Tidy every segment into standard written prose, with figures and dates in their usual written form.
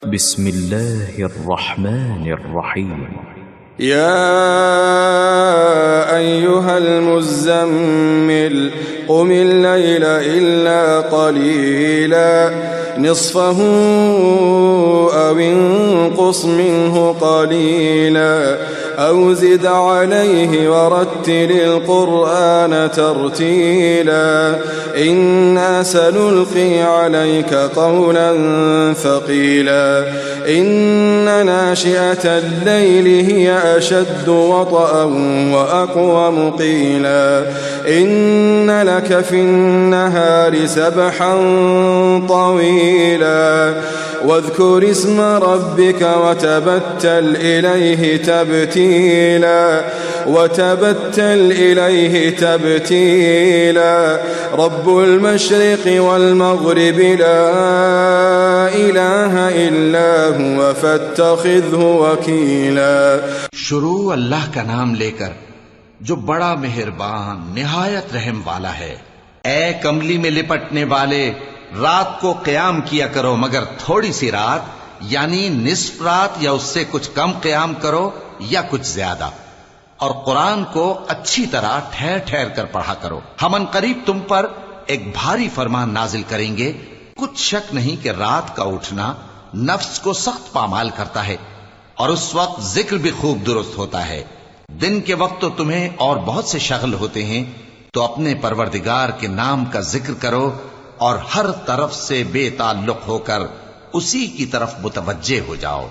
بسم الله الرحمن الرحيم. يا أيها المزمل قم الليل إلا قليلا نصفه أو انقص منه قليلا أو زد عليه ورتل القرآن ترتيلا إنا سنلقي عليك قولا ثقيلا إن ناشئة الليل هي أشد وطئا وأقوم قيلا إن لك في النهار سبحا طويلا واذكر اسم ربك وتبتل إليه تبتيلا رب المشرق والمغرب لا إله إلا هو فاتخذه وكيلا। शुरू अल्लाह का नाम लेकर जो बड़ा मेहरबान निहायत रहम वाला है। ऐ कमली में लिपटने वाले, रात को क़याम किया करो मगर थोड़ी सी रात, यानी निस्फ रात या उससे कुछ कम क़याम करो या कुछ ज्यादा, और कुरान को अच्छी तरह ठहर ठहर कर पढ़ा करो। हम अनकरीब तुम पर एक भारी फरमान नाजिल करेंगे। कुछ शक नहीं कि रात का उठना नफ्स को सख्त पामाल करता है और उस वक्त जिक्र भी खूब दुरुस्त होता है। दिन के वक्त तो तुम्हें और बहुत से शगल होते हैं, तो अपने परवरदिगार के नाम का जिक्र करो और हर तरफ से बेताल्लुक होकर उसी की तरफ मुतवज्जे हो जाओ।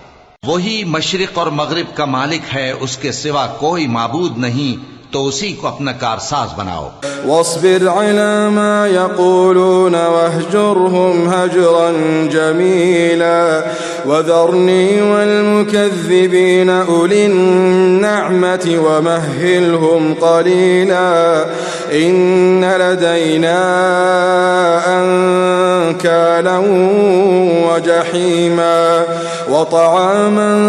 वही मशरिक और मगरिब का मालिक है, उसके सिवा कोई माबूद नहीं, तो उसी को अपना कारसाज बनाओ। वस्बिर अला मा यक़ूलून वहजुरहुम हजरन जमीला वज़रनी वल्मुकज़्ज़िबीन उलिन नअमति वमहहिलहुम क़लीला इन्न लदैना अंकाला वजहीमा वतआमन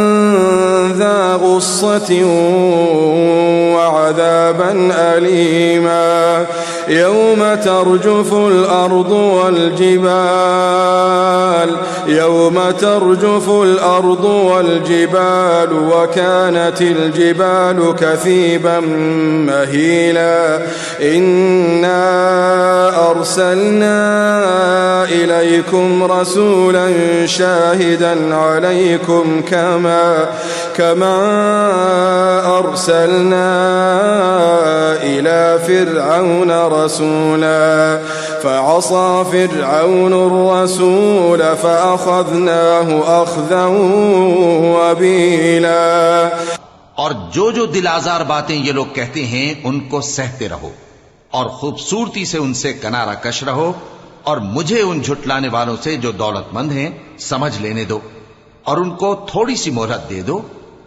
ज़ा गुस्सतिन वअज़ाबन अलीमा यौम तर्जुफु الأرض والجبال وكانت الجبال كثيبا مهيلا إنا أرسلنا إليكم رسولا شاهدا عليكم كما أرسلنا إلى فرعون رسولا فعصى فرعون الرسول فأخذناه أخذا وبيلا। और जो दिल आजार बातें ये लोग कहते हैं उनको सहते रहो और खूबसूरती से उनसे किनारा कश रहो, और मुझे उन झुटलाने वालों से जो दौलतमंद हैं समझ लेने दो और उनको थोड़ी सी मोहलत दे दो।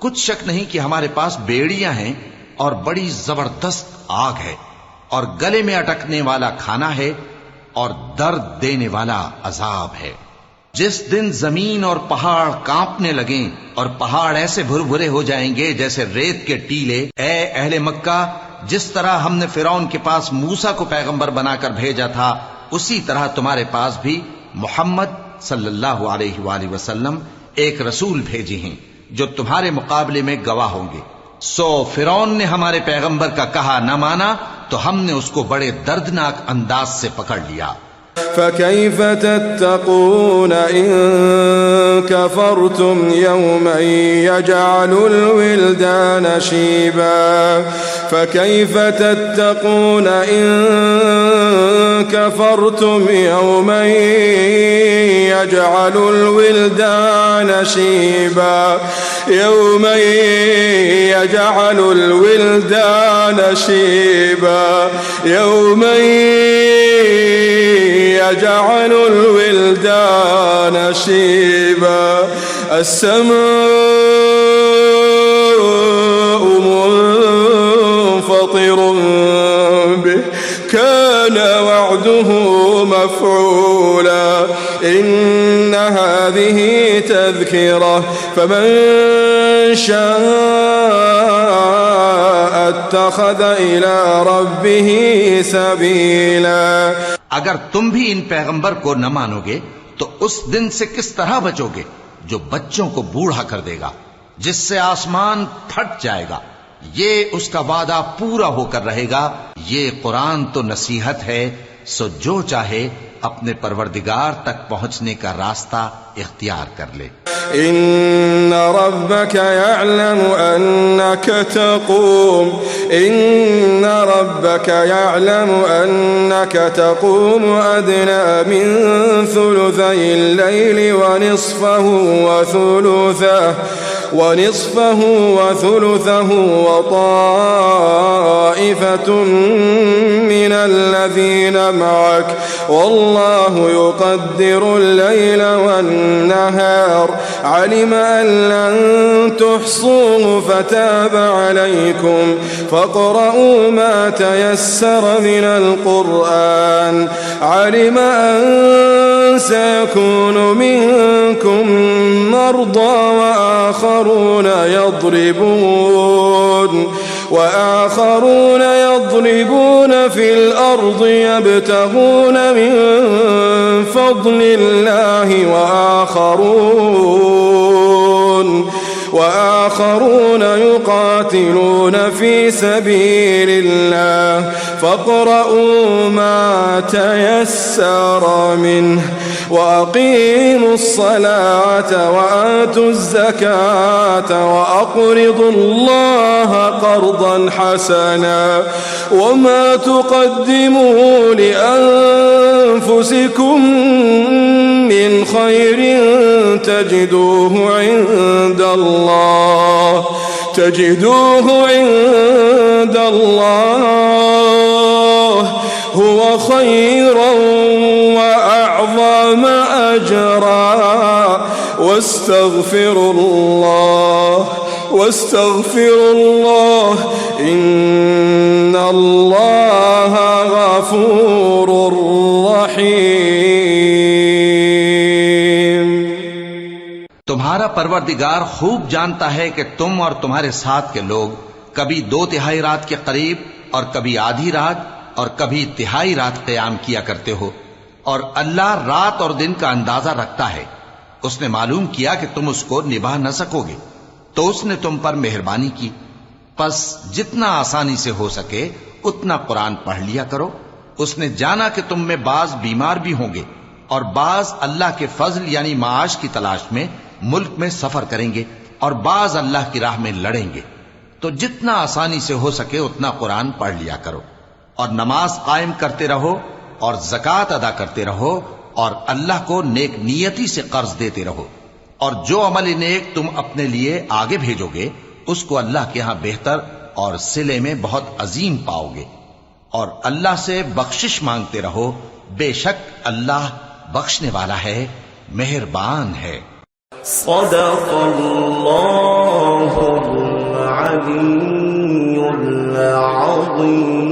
कुछ शक नहीं कि हमारे पास बेड़ियां हैं और बड़ी जबरदस्त आग है और गले में अटकने वाला खाना है और दर्द देने वाला अजाब है। जिस दिन जमीन और पहाड़ कांपने लगें और पहाड़ ऐसे भुरभुरे हो जाएंगे जैसे रेत के टीले, ऐ अहले मक्का, जिस तरह हमने फिरौन के पास मूसा को पैगंबर बनाकर भेजा था, उसी तरह तुम्हारे पास भी मोहम्मद सल्लल्लाहु अलैहि वसल्लम एक रसूल भेजे हैं जो तुम्हारे मुकाबले में गवाह होंगे। सो फिरौन ने हमारे पैगंबर का कहा न माना तो हमने उसको बड़े दर्दनाक अंदाज से पकड़ लिया। फकैफ तत्तकून इन कफरतुम यौमन यजअलुल विल्दान शीबा फकैफ तत्तकून इन कफरतुम यौमन यजअलुल विल्दान शीबा यौमन यजअलुल विल्दान शीबा यौमन يجعل الولدان شيبا السماء منفطر به كان وعده مفعولا إن هذه تذكرة فمن شاء اتخذ إلى ربه سبيلا। अगर तुम भी इन पैगंबर को न मानोगे तो उस दिन से किस तरह बचोगे? जो बच्चों को बूढ़ा कर देगा, जिससे आसमान फट जाएगा। ये उसका वादा पूरा होकर रहेगा। ये कुरान तो नसीहत है, सो जो चाहे अपने परवरदिगार तक पहुंचने का रास्ता इख्तियार कर ले। إن ربك يعلم أنك تقوم أدنى من ثلثي الليل ونصفه وثلثه وطائفة من الذين معك والله يقدر الليل والنهار علم أن لن تحصوه فتاب عليكم فاقرؤوا ما تيسر من القرآن علم أن سيكون منكم مرضى وآخرون يضربون في الأرض يبتغون من فضل الله وآخرون يقاتلون في سبيل الله فاقرؤوا ما تيسر منه وأقيموا الصلاة وآتوا الزكاة وأقرضوا الله قرضا حسنا وما تقدموا لأنفسكم من خير تجدوه عند الله هو خيرا وأعظم أجرا واستغفروا الله إن الله غفور رحيم। तुम्हारा परवरदिगार खूब जानता है कि तुम और तुम्हारे साथ के लोग कभी 2/3 रात के करीब और कभी आधी रात और कभी तिहाई रात क़याम किया करते हो, और अल्लाह रात और दिन का अंदाजा रखता है। उसने मालूम किया कि तुम उसको निभा न सकोगे, तो उसने तुम पर मेहरबानी की। बस जितना आसानी से हो सके उतना कुरान पढ़ लिया करो। उसने जाना कि तुम में बाज बीमार भी होंगे और बाज अल्लाह के फजल यानी माश की तलाश में मुल्क में सफर करेंगे और बाज अल्लाह की राह में लड़ेंगे। तो जितना आसानी से हो सके उतना कुरान पढ़ लिया करो और नमाज कायम करते रहो और ज़कात अदा करते रहो और अल्लाह को नेक नियति से कर्ज देते रहो, और जो अमल नेक तुम अपने लिए आगे भेजोगे उसको अल्लाह के यहां बेहतर और सिले में बहुत अजीम पाओगे। और अल्लाह से बख्शिश मांगते रहो, बेशक अल्लाह बख्शने वाला है, मेहरबान है। सदक़ल्लाहुल अलीयुल अज़ीम।